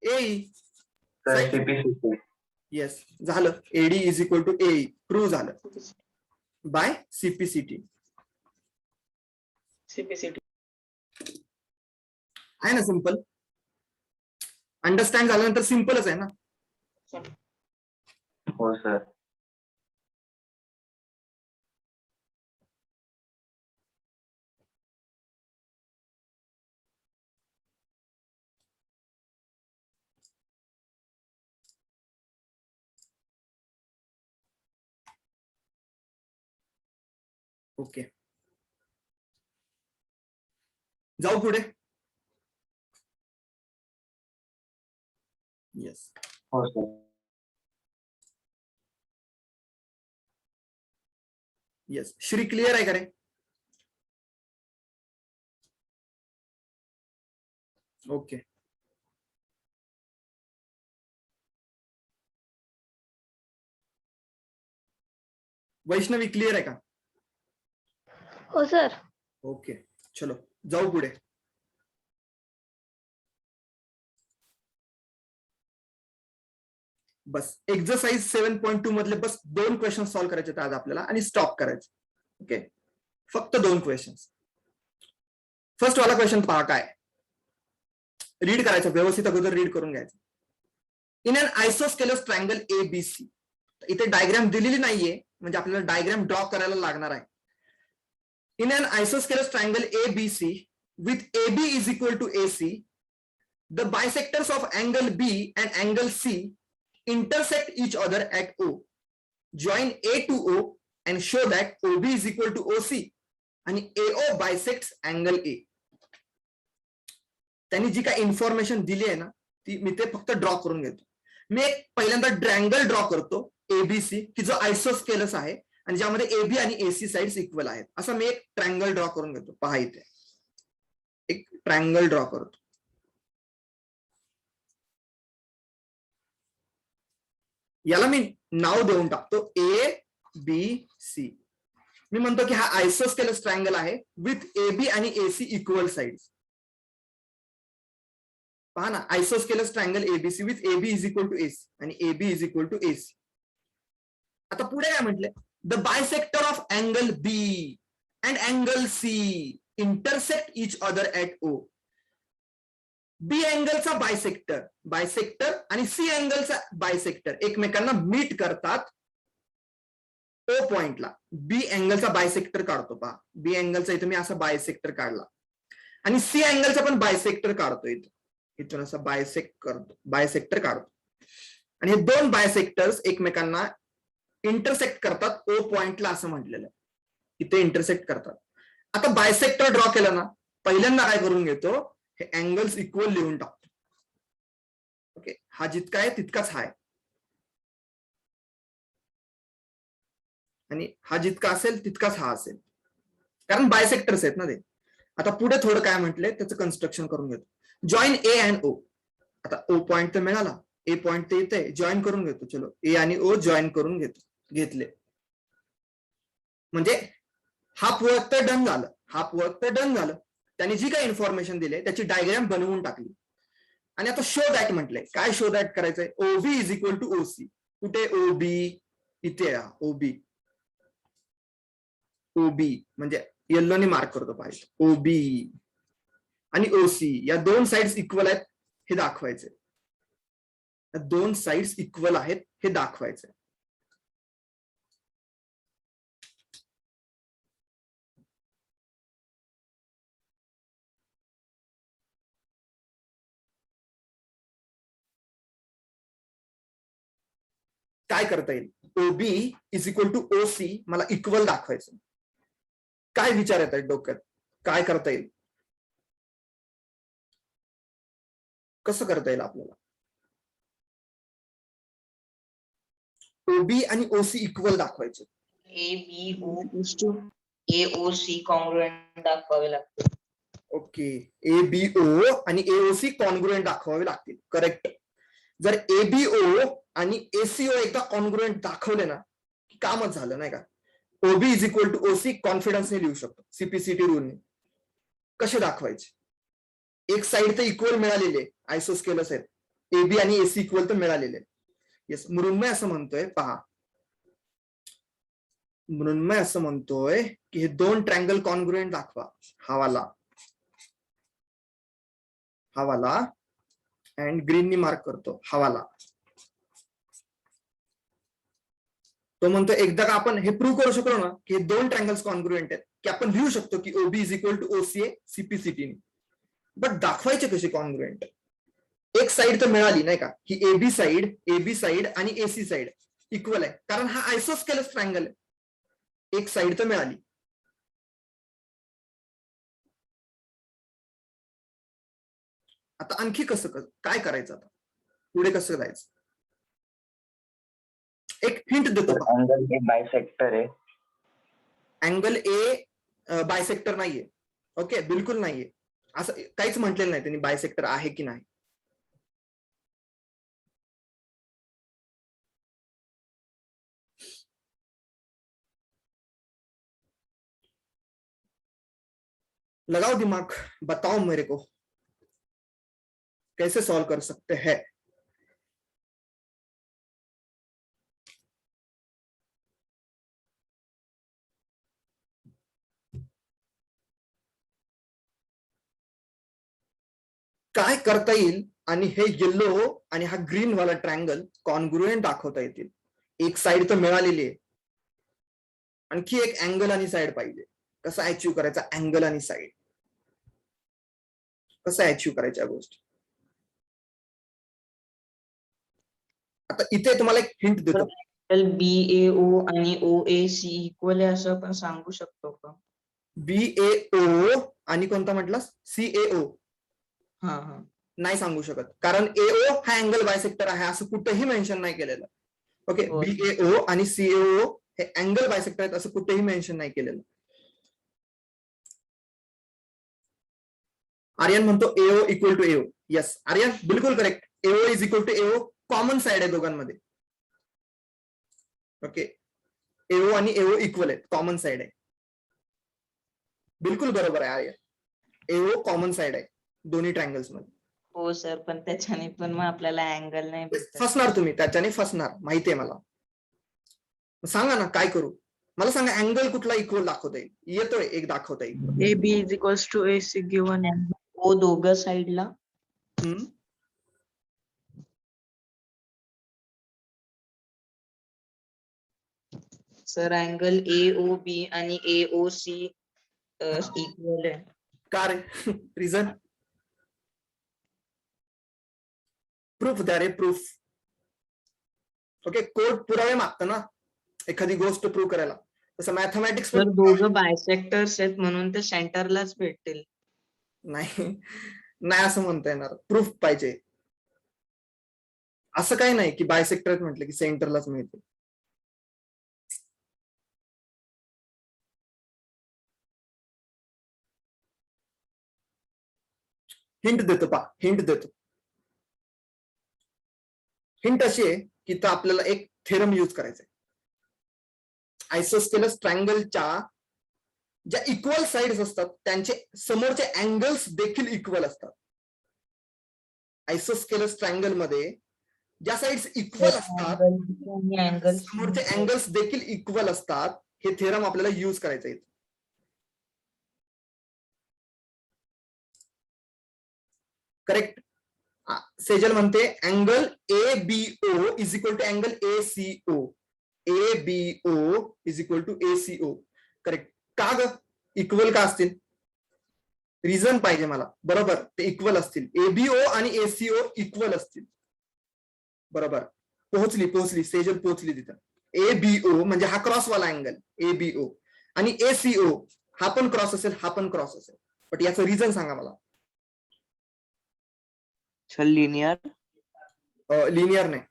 AE. Sir CPCT. Yes झालं. AD is equal to AE prove झालं बाय CPCT. आहे ना सिंपल. अंडरस्टँड झाल्यानंतर सिंपलच आहे ना. हो सर. ओके, जाऊ पुढे. येस हो सर. येस. श्री क्लिअर आहे का रे? ओके. वैष्णवी क्लिअर आहे का? हो सर. ओके चलो जाऊ पुढे. बस एक्सरसाइज 7.2 मधले बस 2 क्वेश्चन सॉल्व्ह करायचे आज आपल्याला आणि स्टॉप करायचं. ओके, फक्त 2 क्वेश्चन. फर्स्ट वाला क्वेश्चन पहा काय. रीड करायचं व्यवस्थित, अगोदर रीड करून घ्यायचं. In an isosceles triangle ABC. इथे डायग्राम दिलेली नाहीये, म्हणजे आपल्याला डायग्राम ड्रॉ करायला लागणार आहे. In an isosceles triangle ABC with AB is equal to AC, the bisectors of angle B and angle C intersect each other at O. Join A to O and show that OB is equal to OC and AO bisects angle A. त्यांनी जी काय information दिली आहे ना, ती मी ते फक्त draw करून घेतो. मी एक पहिल्यांदा ट्रायंगल ड्रॉ करतो ABC, की जो आयसोस्केलस आहे आणि ज्यामध्ये AB आणि AC साइड्स इक्वल आहेत. असं मी एक ट्रायंगल ड्रॉ करून घेतो. पहा इथे एक ट्रायंगल ड्रॉ करतो. याला मी नाव देऊन टाकतो ABC. मी म्हणतो की हा आयसोस्केलस ट्रायंगल आहे विथ AB आणि AC इक्वल साइड्स. पहा ना, isosceles triangle ABC with AB is equal to AC आणि AB is equal to AC. आता पुढे काय म्हटलंय? The bisector of angle B and angle C intersect each other at O. B अँगलचा bisector आणि C अँगलचा बायसेक्टर एकमेकांना meet करतात O पॉइंटला. B अँगलचा बायसेक्टर काढतो. पहा, B अँगलचा इथे मी असा बायसेक्टर काढला आणि C अँगलचा पण बायसेक्टर काढतो. इथून असं बायसेक्टर काढतो आणि हे 2 बायसेक्टर्स एकमेकांना इंटरसेक्ट करतात O पॉइंटला, असं म्हटलेलं. इथे इंटरसेक्ट करतात. आता बायसेक्टर ड्रॉ केलं ना, पहिल्यांदा काय करून घेतो, हे अँगल्स इक्वल लिहून टाकतो. ओके, हा जितका आहे तितकाच हा आहे आणि हा जितका असेल तितकाच हा असेल, कारण बायसेक्टर्स आहेत ना ते. आता पुढे थोडं काय म्हटलंय त्याचं कन्स्ट्रक्शन करून घेतो. Join A and O. आता O पॉइंट तर मिळाला, A पॉइंट ते इथे जॉईन करून घेतो. चलो A आणि O जॉईन करून घेतले. म्हणजे हाफ वर्क तर डन झालं. त्यांनी जी काही इन्फॉर्मेशन दिली त्याची डायग्राम बनवून टाकली आणि आता शो दॅट म्हटलंय. काय शो दॅट करायचंय? ओबी इज इक्वल टू ओसी. कुठे ओबी? इथे ओबी. ओबी म्हणजे येल्लोनी मार्क करतो पाहिजे. ओबी आणि ओसी या दोन साइड्स इक्वल आहेत हे दाखवायचे. दोन साइड्स इक्वल आहेत हे दाखवायचे. काय करता येईल? ओबी इज इक्वल टू ओसी मला इक्वल दाखवायचं. काय विचार येत आहेत डोक्यात? काय करता येईल? कसं करता येईल आपल्याला? ओबी आणि ओसी इक्वल दाखवायचे. ABO AOC कॉन्ग्रुएंट दाखवावे लागते. ओके, एबीओ आणि एओसी कॉन्ग्रुएंट दाखवावे लागतील. करेक्ट. जर एबीओ आणि एसीओ एकदा कॉन्ग्रुएंट दाखवले ना की कामच झालं, नाही का? ओबी इज इक्वल टू ओसी कॉन्फिडन्सने लिहू शकतो सीपीसीटी रूलने. कसे दाखवायचे? एक साइड तर इक्वल मिळालेले आयसोस्केलस आहेत, एबी आणि एसी इक्वल तर मिळालेले. येस, मृण्मय असं म्हणतोय पहा. मृण्मय असं म्हणतोय की हे दोन ट्रँगल कॉन्ग्रुएंट दाखवा. हवाला अँड ग्रीननी मार्क करतो हवाला. तो म्हणतो एकदा का आपण हे प्रूव्ह करू शकलो ना की हे दोन ट्रँगल्स कॉन्ग्रुएंट आहेत की आपण लिहू शकतो की OB is equal to OCA CPCT. But दाखवायचे कसे कॉन्ग्रुएंट? एक साइड तर मिळाली, नाही का? ही एबी साइड आणि एसी साइड इक्वल आहे कारण हा आयसोस्केलस ट्रँगल आहे. एक साइड तर मिळाली. आता आणखी कसं काय करायचं? आता पुढे कसं जायचं? एक हिंट देतो. अँगल ए बायसेक्टर आहे. अँगल ए बायसेक्टर नाहीये. ओके, बिलकुल नाहीये. असं काहीच म्हटलेलं नाही त्यांनी बायसेक्टर आहे की नाही. लगाओ दिमाग, बताओ मेरे को कैसे सॉल्व कर सकते हैं. काय करता येईल आणि हे येल्लो आणि हा ग्रीन वाला ट्रँगल कॉन्ग्रुएंट दाखवता येतील. एक साइड तर मिळालेली आहे, आणखी एक अँगल आणि साइड पाहिजे. कसं अचीव्ह करायचा अँगल आणि साइड? कसं अचीव्ह करायच्या गोष्टी? आता इथे तुम्हाला एक हिंट देतो. BAO आणि OAC इक्वल आहे असं आपण सांगू शकतो का? BAO आणि कोणता म्हटलं? CAO हा. नाही सांगू शकत कारण AO हा अँगल बायसेक्टर आहे असं कुठेही मेन्शन नाही केलेलं. ओके, BAO आणि CAO हे अँगल बायसेक्टर आहेत असं कुठेही मेन्शन नाही केलेलं. आर्यन म्हणतो AO equal to AO. Yes Aryan, बिलकुल correct. AO is equal to AO common side आहे दोघांमध्ये. ओके, AO आणि AO इक्वल आहेत, कॉमन साइड आहे. बिलकुल बरोबर आहे आर्यन. AO कॉमन साइड आहे दोन्ही ट्रँगल्स मध्ये. हो सर, पण त्याच्याने पण मग आपल्याला अँगल नाही भेटत. फसणार तुम्ही, त्याच्याने फसणार, माहितीये मला. सांगा ना काय करू? मला सांगा अँगल कुठला इक्वल दाखवता येईल? येतोय एक दाखवता येईल. AB is equals to AC given. ओ दोघं साइडला. सर अँगल AOB आणि AOC इक्वल आहे. का रे? रिझन? प्रूफ द्या रे, प्रूफ. ओके, कोड पुरावे मागतं ना एखादी गोष्ट प्रूव्ह करायला. तसं मॅथमॅटिक्स सर दोघं बायसेक्टर्स आहेत म्हणून ते सेंटरलाच भेटतील. नाही नाही असं म्हणता येणार. प्रूफ पाहिजे. असं काही नाही की बायसेक्टर म्हटलं की सेंटरलाच मिळते. हिंट देतो पा, हिंट देतो. हिंट अशी आहे की तर आपल्याला एक थेरम यूज करायचा आहे. आयसोस्केलस ट्रँगलच्या ज्या इक्वल साइड्स असतात त्यांचे समोरचे अँगल्स देखील इक्वल असतात. आयसोस्केलस ट्रायंगल मध्ये ज्या साइड्स इक्वल असतात अँगल समोरचे अँगल्स देखील इक्वल असतात. हे थेरम आपल्याला यूज करायचं आहे. करेक्ट. सेजल म्हणते angle ABO is equal to angle ACO. ABO is equal to ACO. Correct. का ग इक्वल का असतील? रिझन पाहिजे मला. बरोबर, ते इक्वल असतील. ABO आणि ACO इक्वल असतील. बरोबर, पोहोचली सेजल, पोहोचली तिथं. ABO म्हणजे हा क्रॉसवाला अँगल ABO आणि ACO हा पण क्रॉस असेल, हा पण क्रॉस असेल. बट याचं रिझन सांगा मला. लिनियर. लिनियर नाही.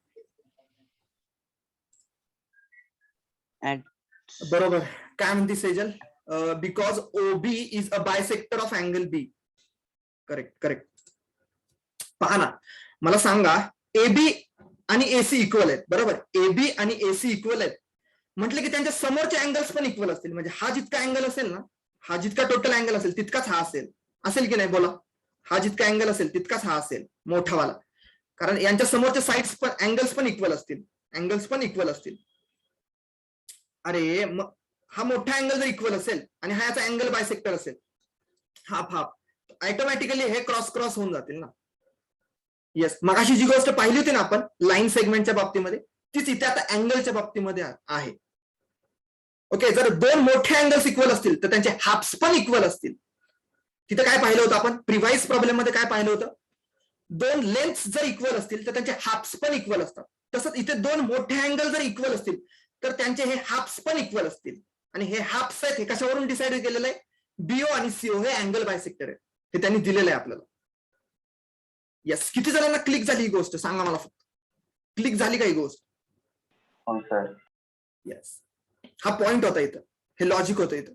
बरोबर. काय म्हणते Sejal? Because OB is a bisector of angle B. Correct. पहा ना, मला सांगा AB आणि AC इक्वल आहेत. बरोबर, AB आणि AC इक्वल आहेत म्हटलं की त्यांच्या समोरचे अँगल्स पण इक्वल असतील. म्हणजे हा जितका अँगल असेल ना, हा जितका टोटल अँगल असेल तितकाच हा असेल की नाही? बोला. हा जितका अँगल असेल तितकाच हा असेल, मोठावाला. कारण यांच्या समोरच्या साइड्स पण अँगल्स पण इक्वल असतील. अरे मग हा मोठा अँगल जर इक्वल असेल आणि हा याचा अँगल बायसेक्टर असेल, हाफ ऑटोमॅटिकली हे क्रॉस होऊन जातील ना. येस, मग अशी जी गोष्ट पाहिली होती ना आपण लाईन सेगमेंटच्या बाबतीमध्ये, तीच इथे आता अँगलच्या बाबतीमध्ये आहे. ओके, जर दोन मोठे अँगल्स इक्वल असतील तर त्यांचे हाफ्स पण इक्वल असतील. तिथं काय पाहिलं होतं आपण प्रिवाइज प्रॉब्लेम मध्ये? काय पाहिलं होतं? दोन लेंथ जर इक्वल असतील तर त्यांचे हाफ्स पण इक्वल असतात. तसंच इथे दोन मोठे अँगल जर इक्वल असतील तर त्यांचे हे हाफ्स पण इक्वल असतील. आणि हे हाफ्स आहेत हे कशावरून डिसाइड केलेलं आहे? BO आणि CO हे अँगल बायसेक्टर आहे, हे त्यांनी दिलेलं आहे आपल्याला. येस, किती जणांना क्लिक झाली ही गोष्ट सांगा मला फक्त. क्लिक झाली का ही गोष्ट? हो सर. येस, हा पॉइंट होता इथं, हे लॉजिक होतं इथं.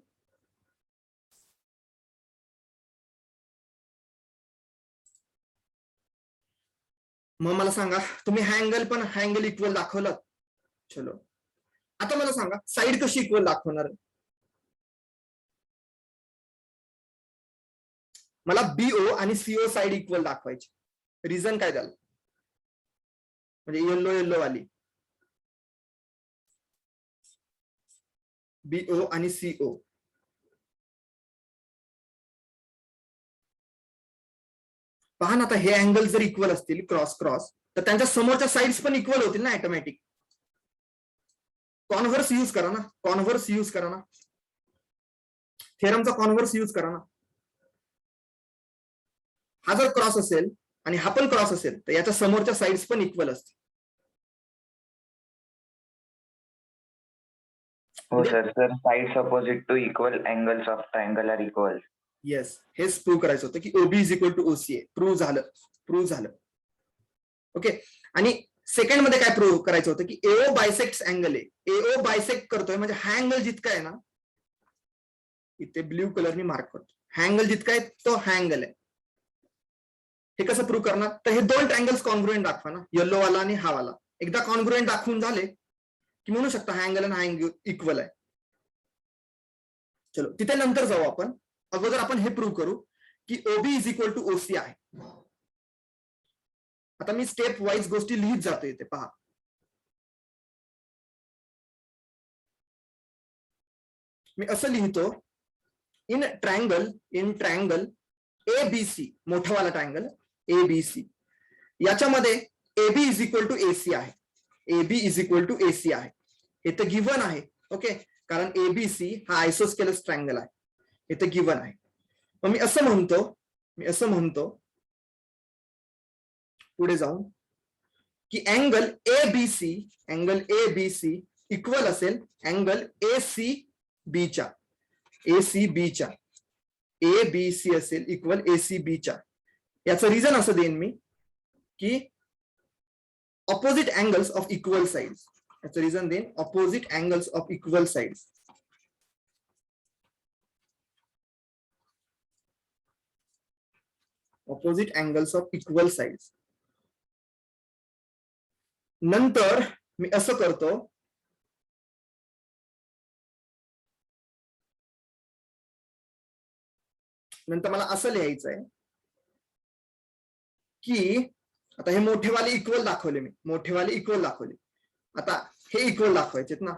मग मला सांगा, तुम्ही हा अँगल इक्वल दाखवला. चलो, आता मला सांगा साइड कशी इक्वल दाखवणार? मला BO आणि CO साइड इक्वल दाखवायची. रिझन काय झालं? म्हणजे येल्लो वाली BO आणि CO. पहा ना, आता हे अँगल जर इक्वल असतील क्रॉस तर त्यांच्या समोरच्या साइड्स पण इक्वल होतील ना ऑटोमॅटिक. कॉन्व्हर्स यूज करा ना. थेरमचा कॉन्व्हर्स यूज करा ना. हा जर क्रॉस असेल आणि हा पण क्रॉस असेल तर याच्या समोरच्या साइड्स पण इक्वल असतील. हो sir. Sides opposite to equal angles of triangle are equal. Yes, हेच प्रूव्ह करायचं होतं की OB is equal to OC आहे. प्रूव्ह झालं. ओके, आणि सेकंड मध्ये काय प्रूव्ह करायचं होतं की AO बायसेक्ट अँगल आहे. AO बायसेक्ट करतोय म्हणजे हा अँगल जितका आहे ना, इथे ब्ल्यू कलरनी मार्क करतो, हा अँगल जितका आहे तो हा अँगल आहे. हे कसं प्रूव्ह करणार? तर हे दोन ट्रायंगल्स कॉन्ग्रुएंट दाखवा ना, येल्लो वाला आणि हा वाला. एकदा कॉन्ग्रुएंट दाखवून झाले की म्हणू शकता हा अँगल आणि हा अँगल इक्वल आहे. चलो, तिथे नंतर जाऊ आपण. अगोदर आपण हे प्रूव्ह करू की OB is equal to OC आहे. आता मी स्टेप वाईज गोष्टी लिहित जातो इथे. पहा, मी असं लिहितो, इन ट्रायंगल ABC, मोठावाला ट्रायंगल ABC, याच्यामध्ये AB is equal to AC आहे. AB is equal to AC आहे. हे तर गिव्हन आहे. ओके, कारण ABC हा आयसोस्केलस ट्रायंगल आहे, हे तर गिव्हन आहे. मग मी असं म्हणतो पुढे जाऊन की अँगल ABC इक्वल असेल अँगल ACB च्या. ABC असेल इक्वल ACB च्या. याचं रिझन असं देईन मी की opposite angles of equal sides. याचं रिझन देईन opposite angles of equal sides. Opposite angles of equal sides. नंतर मी असं करतो नंतर मला असं लिहायचं आहे की आता हे मोठेवाले इक्वल दाखवले मी, मोठेवाले इक्वल दाखवले. आता हे इक्वल दाखवायचे ना.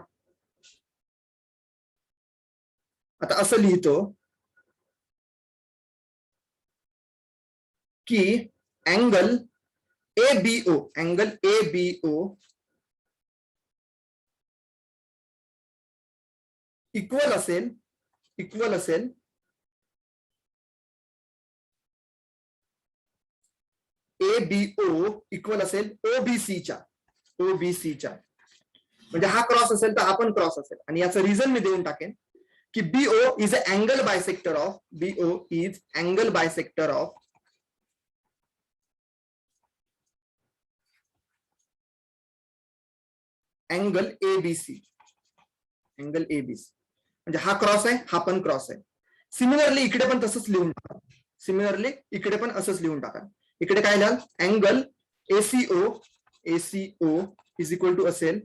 आता असं लिहितो की angle ABO, angle ABO equal असेल ABO इक्वल असेल OBCच्या. म्हणजे हा क्रॉस असेल तर हा पण क्रॉस असेल. आणि याचं रिझन मी देऊन टाकेन की BO is a angle bisector of angle ABC. म्हणजे हा क्रॉस आहे, हा पण क्रॉस आहे. सिमिलरली इकडे पण तसंच लिहून टाका. इकडे काय लिहाल, angle ACO is equal to असेल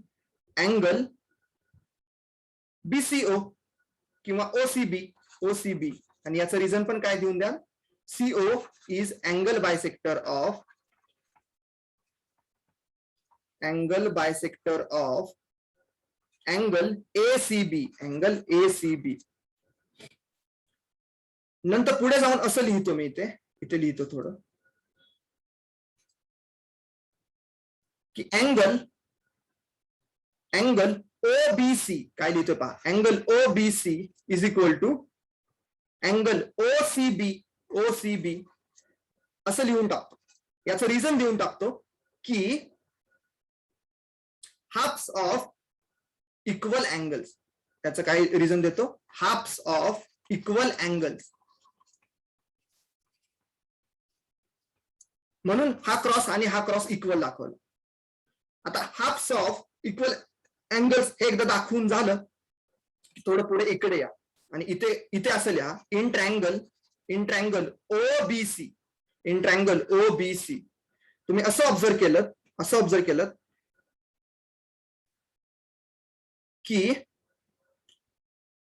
अँगल BCO किंवा OCB. आणि याचं रिझन पण काय देऊन द्या, CO is angle bisector of angle ACB. नंतर पुढे जाऊन असं लिहितो मी, इथे लिहितो थोडं की अँगल OBC काय लिहितो पहा, angle OBC is equal to angle OCB असं लिहून टाकतो. याचं रिझन देऊन टाकतो की हाफ्स ऑफ इक्वल अँगल्स. त्याचं काय रिझन देतो, हाफ्स ऑफ इक्वल अँगल्स. म्हणून हा क्रॉस आणि हा क्रॉस इक्वल दाखवला. आता हाफ्स ऑफ इक्वल अँगल्स हे एकदा दाखवून झालं, थोडं पुढे इकडे या आणि इथे असं लिहा, इन ट्रायंगल OBC. तुम्ही असं ऑब्झर्व केलं की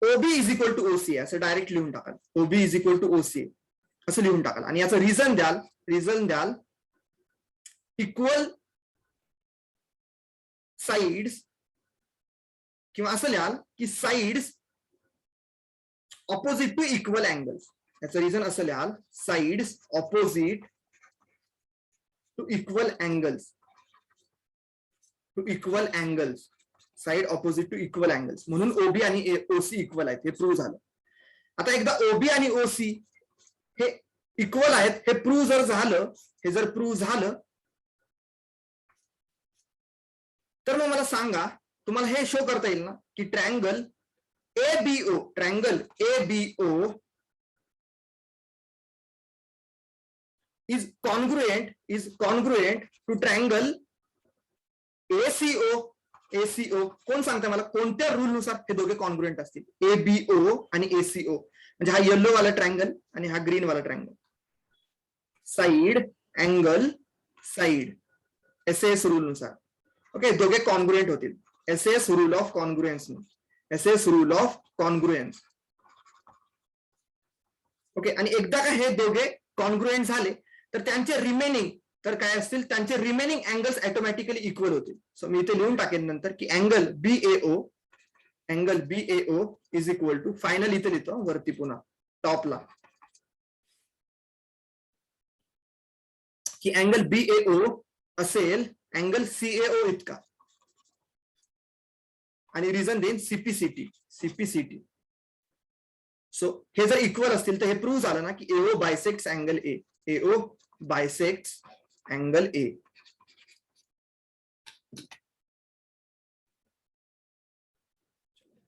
OB is equal to OC असं डायरेक्ट लिहून टाकाल. OB is equal to OC असं लिहून टाकाल. आणि याचं रिझन द्याल इक्वल साइड्स, किंवा असं लिहाल की sides opposite to equal angles. याचं रिझन असं लिहाल, sides opposite to equal angles. Side opposite to equal angles. म्हणून OB आणि OC इक्वल आहेत, हे प्रूव्ह झालं. आता एकदा OB आणि OC हे इक्वल आहेत हे प्रूव्ह जर झालं, तर मग मला सांगा, तुम्हाला हे शो करता येईल ना की triangle ABO is congruent to triangle ACO. कोण सांगतं मला कोणत्या रूल नुसार हे दोघे कॉन्ग्रुएंट असतील, ABO आणि ACO. म्हणजे हा येलो वाला ट्रायंगल आणि हा ग्रीन वाला triangle. Side angle side SAS rule नुसार ओके दोघे कॉन्ग्रुएंट होतील. SAS rule of congruence. Okay. आणि एकदा का हे दोघे कॉन्ग्रुएंट झाले तर त्यांचे रिमेनिंग अँगल्स ऑटोमॅटिकली इक्वल होतील. सो मी इथे लिहून टाकेन नंतर की angle BAO is equal to, final इथे लिहितो वरती पुन्हा टॉपला, की अँगल BAO असेल अँगल CAO इतका. आणि रिझन देईन CPCT. सो हे जर इक्वल असतील तर हे प्रूव्ह झालं ना की AO बायसेक्ट्स अँगल A.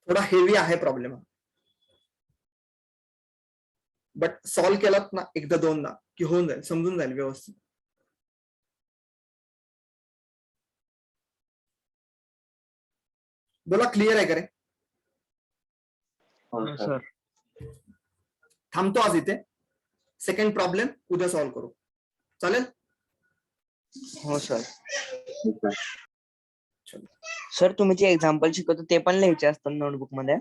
थोडा हेवी आहे प्रॉब्लेम, बट सॉल्व्ह केलात ना एकदा दोनदा की होऊन जाईल, समजून जाईल व्यवस्थित. बोला, क्लिअर आहे का रे? हो सर. थांबतो आज इथे. सेकंड प्रॉब्लेम उद्या सॉल्व्ह करू, चालेल? हो सर. सर तुम्ही जे एक्झाम्पल शिकवतो ते पण लिहायचे असतात नोटबुक मध्ये?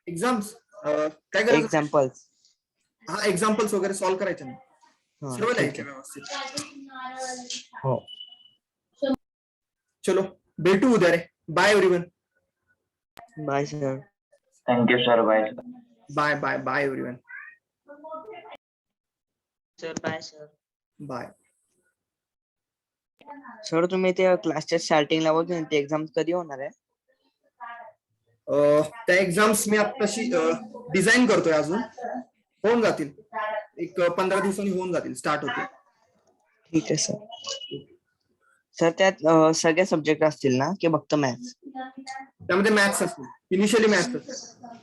एक्झाम्स काय करायचं एक्झाम्पल्स. हा एक्झाम्पल्स वगैरे सॉल्व्ह करायचे ना सर्व लिहायचे व्यवस्थित. हो. चलो भेटू उद्या रे. Bye everyone. Bye sir. Thank you sir. Bye. Bye bye bye everyone. Sir bye sir. Bye. Sir तुम्ही ते क्लासच्या स्टार्टिंगला वगैरे ते एक्झाम कधी होणार आहे? त्या एक्झाम्स मी आताशी डिझाईन करतोय अजून. होऊन जातील एक 15 दिवसांनी होऊन जातील. स्टार्ट होतील. ठीक आहे सर. सर त्यात सगळे सब्जेक्ट असतील ना की फक्त मॅथ्स? त्यामध्ये मॅथ्स असतील. इनिशियली मॅथ्स असतील.